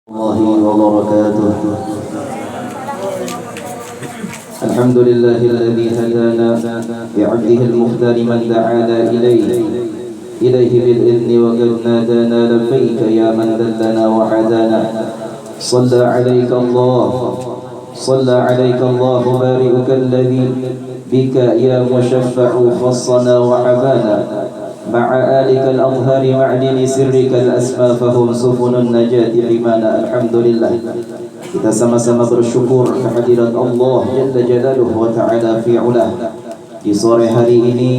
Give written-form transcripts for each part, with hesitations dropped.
الله وبركاته. الحمد لله الذي هدانا بعبده المختار من دعانا إليه بالإذن وقد نادانا لبيك يا من دلنا وحدانا. صلى عليك الله بارئك الذي بك يا مشفع خصنا وحبانا، مع آلك الأطهار معدن سرك الأسمى فهم سفن النجاة حمانا. Alhamdulillah, kita sama-sama bersyukur kehadirat Allah Jalla Jalaluhu wa Ta'ala fi'ulah di sore hari ini,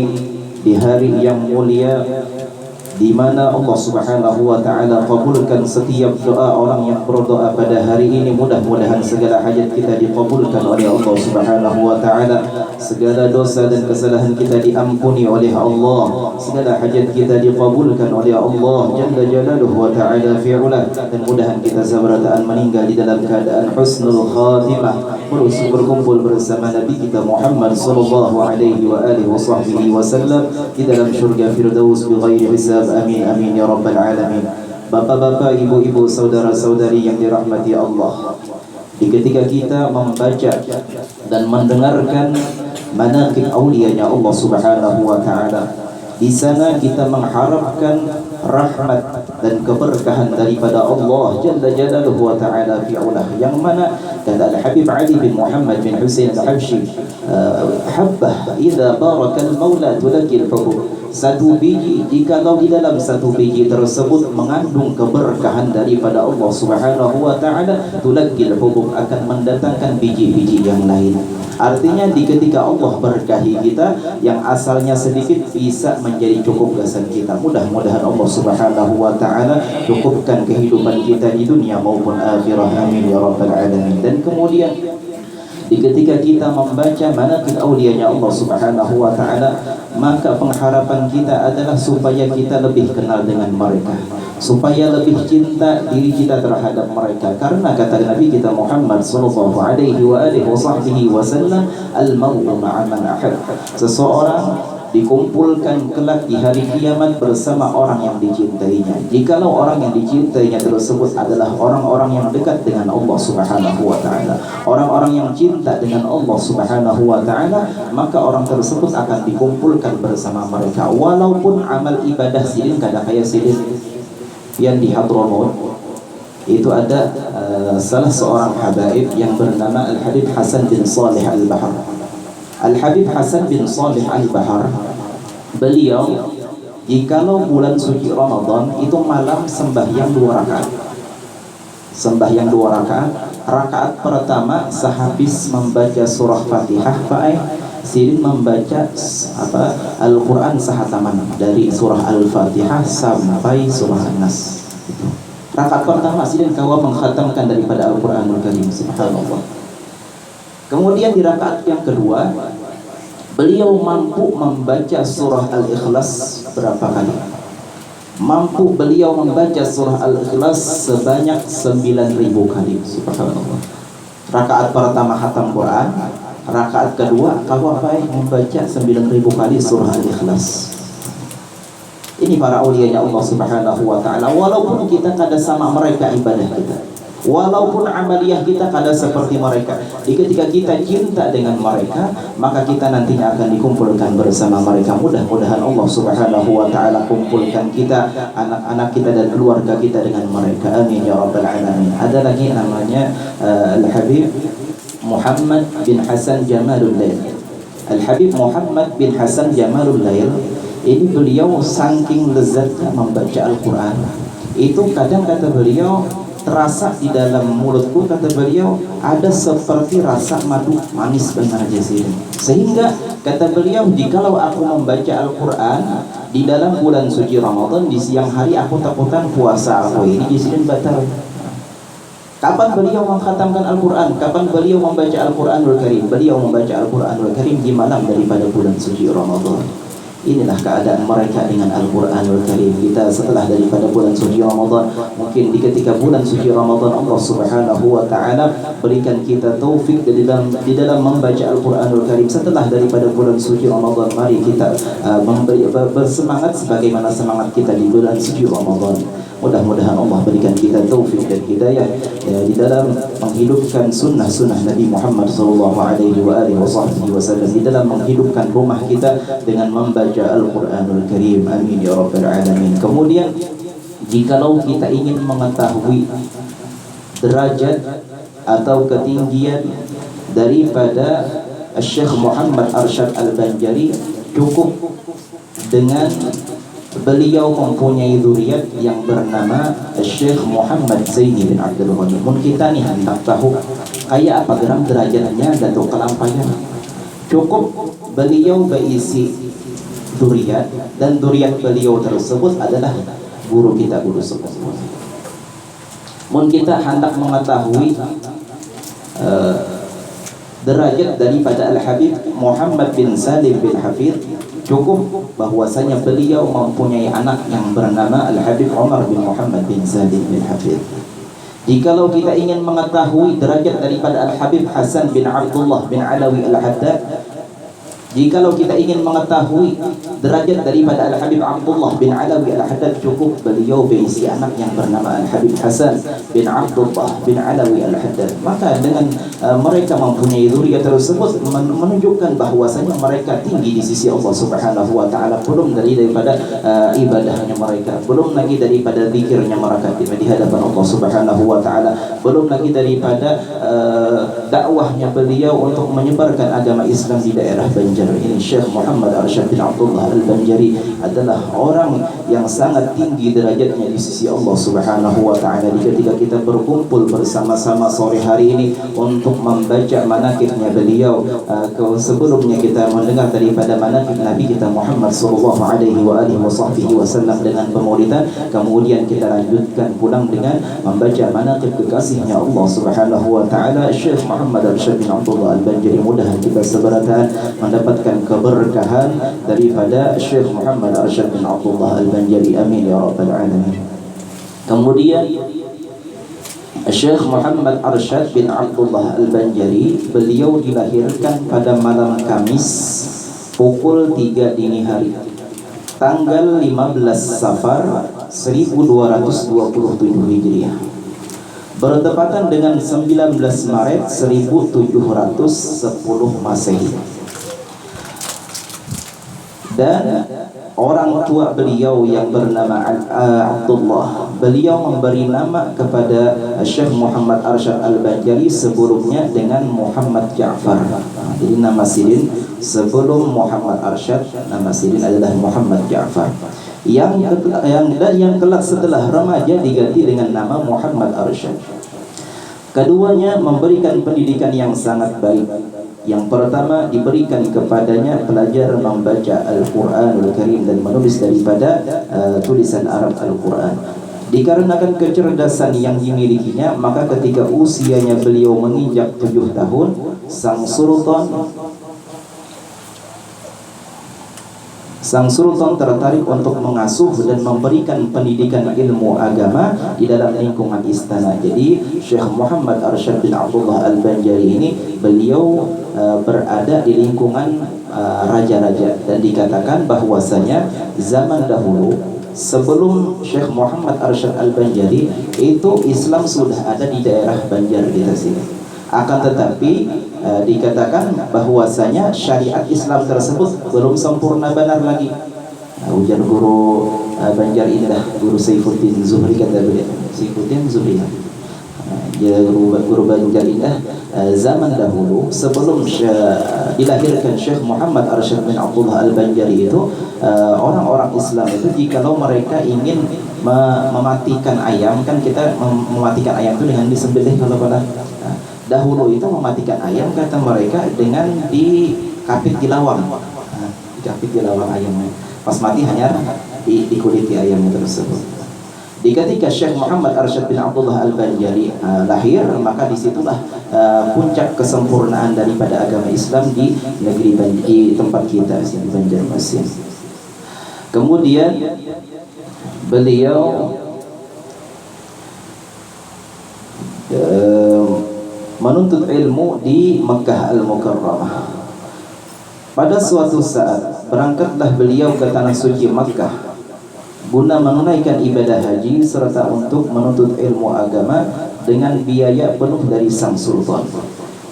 di hari yang mulia, di mana Allah Subhanahu wa Ta'ala kabulkan setiap doa orang yang berdoa pada hari ini. Mudah-mudahan segala hajat kita dikabulkan oleh Allah Subhanahu wa Ta'ala, segala dosa dan kesalahan kita diampuni oleh Allah, segala hajat kita dikabulkan oleh Allah Jalla Jalaluhu wa Ta'ala fi'ulah. Dan mudahan kita sabarataan meninggal di dalam keadaan husnul khatimah, berkumpul bersama Nabi kita Muhammad sallallahu alaihi wa alihi wa sahbihi wasallam di dalam syurga Firdaus bighairi hisab. Amin amin ya rabbal alamin. Bapak-bapak, ibu-ibu, saudara-saudari yang dirahmati Allah, di ketika kita membaca dan mendengarkan manaqib auliyanya Allah Subhanahu wa Ta'ala, di sana kita mengharapkan rahmat dan keberkahan daripada Allah Jalla Jalaluhu wa Ta'ala fi'ulah, yang mana kata Al-Habib Ali bin Muhammad bin Husain Al-Habsyi, habbah idza barakal maula tulakil hubub. Satu biji, jikalau di dalam satu biji tersebut mengandung keberkahan daripada Allah Subhanahu wa Ta'ala, tulakil hubub, akan mendatangkan biji-biji yang lain. Artinya di ketika Allah berkahi kita, yang asalnya sedikit bisa menjadi cukup gasan kita. Mudah-mudahan Allah Subhanahu wa Ta'ala cukupkan kehidupan kita di dunia maupun akhirah. Amin ya rabbal alamin. Dan kemudian di ketika kita membaca manaqib auliyanya Allah Subhanahu wa Ta'ala, maka pengharapan kita adalah supaya kita lebih kenal dengan mereka, supaya lebih cinta diri kita terhadap mereka. Karena kata Nabi kita Muhammad sallallahu alaihi wa alihi wasallam, al-mar'u ma'a man ahab. Seseorang dikumpulkan kelak di hari kiamat bersama orang yang dicintainya. Jikalau orang yang dicintainya tersebut adalah orang-orang yang dekat dengan Allah Subhanahu wa Ta'ala, orang-orang yang cinta dengan Allah Subhanahu wa Ta'ala, maka orang tersebut akan dikumpulkan bersama mereka. Walaupun amal ibadah sidin kada kaya sidin yang di Hadramaut, itu ada salah seorang habaib yang bernama Al-Habib Hasan bin Salih Al-Bahar. Al-Habib Hasan bin Salih Al-Bahar, beliau jikalau bulan suci Ramadan itu malam sembahyang 2 rakaat. Sembahyang 2 rakaat. Rakaat pertama sehabis membaca surah Fatihah, Sirin membaca Al-Quran sehataman dari surah Al-Fatihah sampai surah An-Nas. Rakaat pertama Sirin kawa menghatamkan daripada Al-Quranul Karim. Subhanallah. Kemudian di rakaat yang kedua, beliau mampu membaca surah Al-Ikhlas berapa kali? Mampu beliau membaca surah Al-Ikhlas sebanyak 9.000 kali. Subhanallah. Rakaat pertama khatam Quran, rakaat kedua kalau membaca 9.000 kali surah Al-Ikhlas. Ini para awliyanya Allah Subhanahu wa Ta'ala. Walaupun kita kada sama mereka ibadah kita, walaupun amaliyah kita kada seperti mereka, ketika kita cinta dengan mereka, maka kita nantinya akan dikumpulkan bersama mereka. Mudah-mudahan Allah Subhanahu wa Ta'ala kumpulkan kita, anak-anak kita dan keluarga kita dengan mereka. Amin ya rabbal alamin. Ada lagi namanya Al-Habib Muhammad bin Hasan Jamalul Lail. Al-Habib Muhammad bin Hasan Jamalul Lail ini, beliau saking lezatnya membaca Al-Quran, itu kadang kata beliau terasa di dalam mulutku, kata beliau, ada seperti rasa madu manis benar jazir. Sehingga kata beliau, jikalau aku membaca Al-Quran di dalam bulan suci Ramadan, di siang hari aku takutan puasa aku ini jazir batal. Kapan beliau mengkhatamkan Al-Quran? Kapan beliau membaca Al-Quranul Karim? Beliau membaca Al-Quranul Karim di malam daripada bulan suci Ramadan. Inilah keadaan mereka dengan Al-Quranul Karim. Kita setelah daripada bulan suci Ramadan, mungkin di ketika bulan suci Ramadan Allah Subhanahu wa Ta'ala berikan kita taufik di dalam membaca Al-Quranul Karim. Setelah daripada bulan suci Ramadan, mari kita bersemangat sebagaimana semangat kita di bulan suci Ramadan. Mudah-mudahan Allah berikan kita taufik dan hidayah ya, di dalam menghidupkan sunnah-sunnah Nabi Muhammad sallallahu alaihi wasallam, di dalam menghidupkan rumah kita dengan membaca Al-Qur'anul Karim. Amin ya rabbal alamin. Kemudian jikalau kita ingin mengetahui derajat atau ketinggian daripada Syekh Muhammad Arsyad Al-Banjari, cukup dengan beliau mempunyai zuriat yang bernama Syekh Muhammad Zaini bin Abdul Ghani. Mun kita nih hendak tahu kayak apa geram derajatnya Datuk Kelampayan, cukup beliau berisi zuriat, dan zuriat beliau tersebut adalah guru kita, guru sepuh. Mun kita hendak mengetahui derajat daripada Al-Habib Muhammad bin Salim bin Hafidh, cukup bahwasanya beliau mempunyai anak yang bernama Al-Habib Umar bin Muhammad bin Salim bin Hafidh. Jikalau kita ingin mengetahui derajat daripada Al-Habib Hasan bin Abdullah bin Alawi Al-Haddad, jikalau kita ingin mengetahui derajat daripada Al-Habib Abdullah bin Alawi Al-Haddad, cukup beliau berisi anak yang bernama Al-Habib Hasan bin Abdullah bin Alawi Al-Haddad. Maka dengan mereka mempunyai zuriat tersebut menunjukkan bahwasanya mereka tinggi di sisi Allah Subhanahu wa taala, belum daripada ibadahnya mereka, belum lagi daripada zikirnya mereka di hadapan Allah Subhanahu wa taala, belum lagi daripada dakwahnya beliau untuk menyebarkan agama Islam di daerah Banjar. Ini Syekh Muhammad Arsyad bin Abdullah Al-Banjari adalah orang yang sangat tinggi derajatnya di sisi Allah Subhanahu wa taala. Ketika kita berkumpul bersama-sama sore hari ini untuk membaca manaqibnya beliau, sebelumnya kita mendengar daripada manaqib Nabi kita Muhammad sallallahu alaihi wasallam dengan pemaulidan, kemudian kita lanjutkan pulang dengan membaca manaqib kekasihnya Allah Subhanahu wa taala Syekh Muhammad Arsyad bin Abdullah Al-Banjari. Mudah kita seberatan mendapatkan keberkahan daripada Syekh Muhammad Arsyad bin Abdullah Al-Banjari. Amin ya rabbal alamin. Kemudian Syekh Muhammad Arsyad bin Abdullah Al-Banjari, beliau dilahirkan pada malam Kamis pukul 3 dini hari, tanggal 15 Safar 1227 Hijriah, bertepatan dengan 19 Maret 1710 Masehi. Dan orang tua beliau yang bernama Abdullah, beliau memberi nama kepada Syekh Muhammad Arsyad Al-Banjari sebelumnya dengan Muhammad Ja'far. Jadi nama sidin sebelum Muhammad Arsyad, nama sidin adalah Muhammad Ja'far. Yang kelak setelah remaja diganti dengan nama Muhammad Arsyad. Keduanya memberikan pendidikan yang sangat baik. Yang pertama, diberikan kepadanya pelajar membaca Al-Quranul Karim dan menulis daripada tulisan Arab Al-Quran. Dikarenakan kecerdasan yang dimilikinya, maka ketika usianya beliau menginjak 7 tahun, Sang Sultan tertarik untuk mengasuh dan memberikan pendidikan ilmu agama di dalam lingkungan istana. Jadi Syekh Muhammad Arsyad bin Abdullah Al-Banjari ini beliau berada di lingkungan raja-raja, dan dikatakan bahwasanya zaman dahulu sebelum Syekh Muhammad Arsyad Al-Banjari itu Islam sudah ada di daerah Banjar di sini. Akan tetapi dikatakan bahwasanya syariat Islam tersebut belum sempurna benar lagi. Ujar guru Banjar inilah guru Saifuddin Zuhri, kata beliau, Saifuddin Zuhri. Guru Banjar inilah zaman dahulu sebelum dilahirkan Syekh Muhammad Arsyad bin Abdullah Al-Banjari itu, orang-orang Islam itu jikalau mereka ingin mematikan ayam, kan kita mematikan ayam itu dengan disembelih. Kalau pada dahulu itu mematikan ayam, kata mereka, dengan dikapit di lawang. Dikapit di lawang ayamnya, pas mati hanya dikuliti ayamnya tersebut. Ketika Syekh Muhammad Arsyad bin Abdullah Al-Banjari lahir, maka disitulah puncak kesempurnaan daripada agama Islam di negeri di tempat kita di Banjarmasin. Kemudian beliau menuntut ilmu di Makkah Al-Mukarramah. Pada suatu saat berangkatlah beliau ke tanah suci Makkah guna menunaikan ibadah haji serta untuk menuntut ilmu agama dengan biaya penuh dari sang sultan,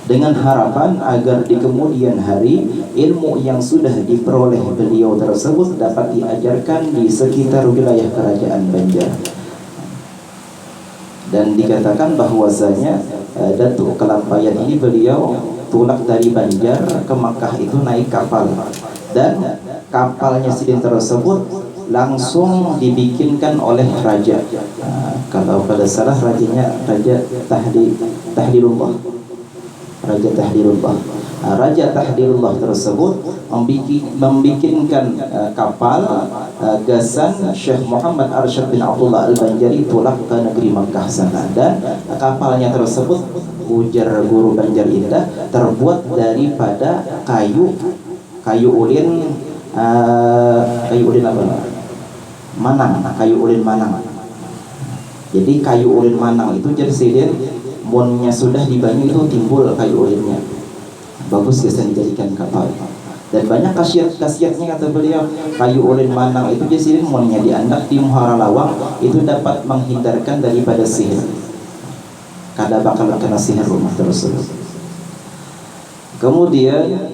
dengan harapan agar di kemudian hari ilmu yang sudah diperoleh beliau tersebut dapat diajarkan di sekitar wilayah kerajaan Banjar. Dan dikatakan bahwasanya Datuk Kelampayan ini beliau tulak dari Banjar ke Makkah itu naik kapal, dan kapalnya sidin tersebut langsung dibikinkan oleh raja. Kalau pada salah rajanya Raja Tahdilullah. Raja Tahdilullah. Raja Tahdilullah tersebut membikinkan kapal gasan Syekh Muhammad Arsyad bin Abdullah Al-Banjari tulak ke negeri Makkah sana, dan kapalnya tersebut, ujar guru Banjar Indah, terbuat daripada kayu ulin apa? Manang, kayu ulin manang. Jadi kayu ulin manang itu jadi sidin monnya sudah di banyu itu timbul kayu ulinnya. Bagus bisa dijadikan kapal. Dan banyak khasiat-khasiatnya kata beliau. Kayu ulin manang itu jadi sidin monnya diandak di Muhara Lawang itu dapat menghindarkan daripada sihir. Kada bakal kena sihir rumah tersebut. Kemudian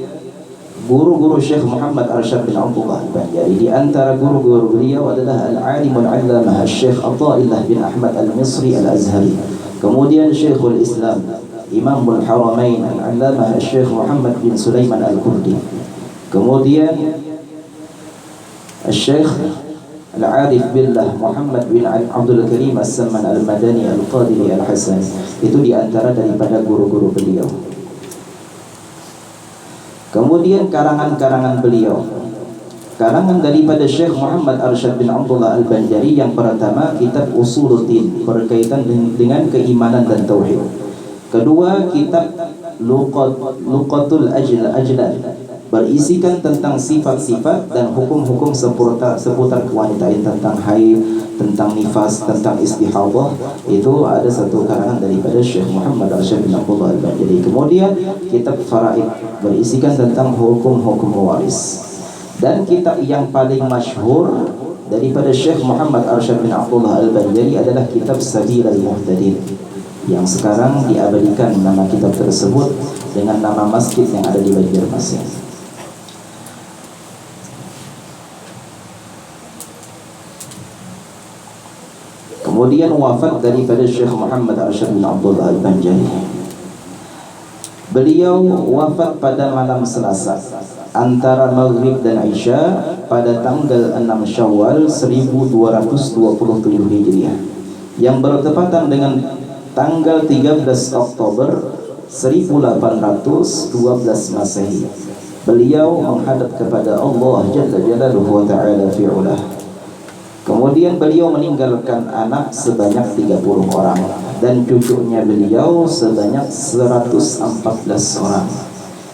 guru-guru Syekh Muhammad Arsyad bin Abdullah Al-Banjari, di antara guru-guru beliau adalah Al-Alimul Allamah Syekh Athaillah bin Ahmad Al-Misri Al-Azhari. Kemudian Syekhul Islam Imamul Haramain Al-Allamah Syekh Muhammad bin Sulaiman Al-Kurdi. Kemudian Syekh Al-Arif Billah Muhammad bin Abdul Karim As-Samman Al-Madani Al-Qadiri Al-Hasani. Itu di antara daripada guru-guru beliau. Kemudian karangan-karangan beliau, karangan daripada Syekh Muhammad Arsyad bin Abdullah Al-Banjari, yang pertama kitab Usuluddin berkaitan dengan keimanan dan tauhid. Kedua, kitab Luqatul Ajlan berisikan tentang sifat-sifat dan hukum-hukum seputar kewanitaan, tentang haid, tentang nifas, tentang istihadah. Itu ada satu karangan daripada Syekh Muhammad Arsyad bin Abdullah Al-Banjari. Kemudian kitab Faraid berisikan tentang hukum-hukum waris. Dan kitab yang paling masyhur daripada Syekh Muhammad Arsyad bin Abdullah Al-Banjari adalah kitab Sabilul Muhtadin, yang sekarang diabadikan nama kitab tersebut dengan nama masjid yang ada di Banjarmasin. Kemudian wafat daripada Syekh Muhammad Arsyad bin Abdullah Al-Banjari. Beliau wafat pada malam Selasa antara Maghrib dan Isya pada tanggal 6 Syawal 1227 Hijriah, yang bertepatan dengan tanggal 13 Oktober 1812 Masehi. Beliau menghadap kepada Allah Jalla Jalaluhu wa Ta'ala fi'ulah. Kemudian beliau meninggalkan anak sebanyak 30 orang dan cucunya beliau sebanyak 114 orang,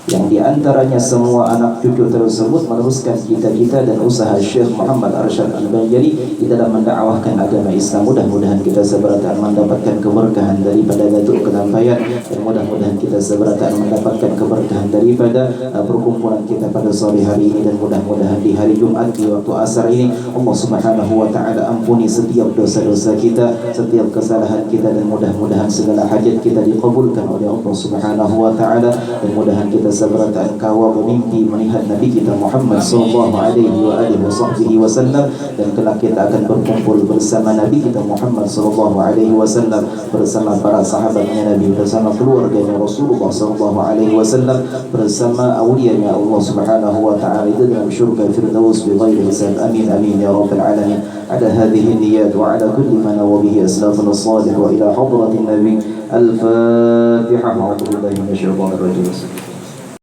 yang diantaranya semua anak cucu tersebut meneruskan cita-cita dan usaha Syekh Muhammad Arsyad Al-Banjari di dalam mendakwahkan agama Islam. Mudah-mudahan kita seberatan mendapatkan keberkahan daripada Datuk Kelampayan, dan mudah-mudahan kita seberatan mendapatkan keberkahan daripada perkumpulan kita pada sore hari ini. Dan mudah-mudahan di hari Jumat di waktu asar ini Allah Subhanahu wa Ta'ala ampuni setiap dosa-dosa kita, setiap kesalahan kita, dan mudah-mudahan segala hajat kita dikabulkan oleh Allah Subhanahu wa Ta'ala. Dan mudahan kita seberatan kawal bermimpi melihat Nabi kita Muhammad sallallahu alaihi wasallam, dan kelak kita akan berkumpul bersama Nabi kita Muhammad sallallahu alaihi wasallam, bersama para sahabatnya Nabi, bersama keluarganya Rasulullah sallallahu alaihi wasallam, bersama awliyanya Allah Subhanahu wa Ta'ala di dalam syurga Firdaus bighairi hisab. Amin amin ya rabbal alamin. Ala hadhihi niyat wa ala kulli ma nawa bihi aslafuna salih wa ila hadratin Nabi. Al-Fatihah. A'udzu billahi minasyaitonir rajim.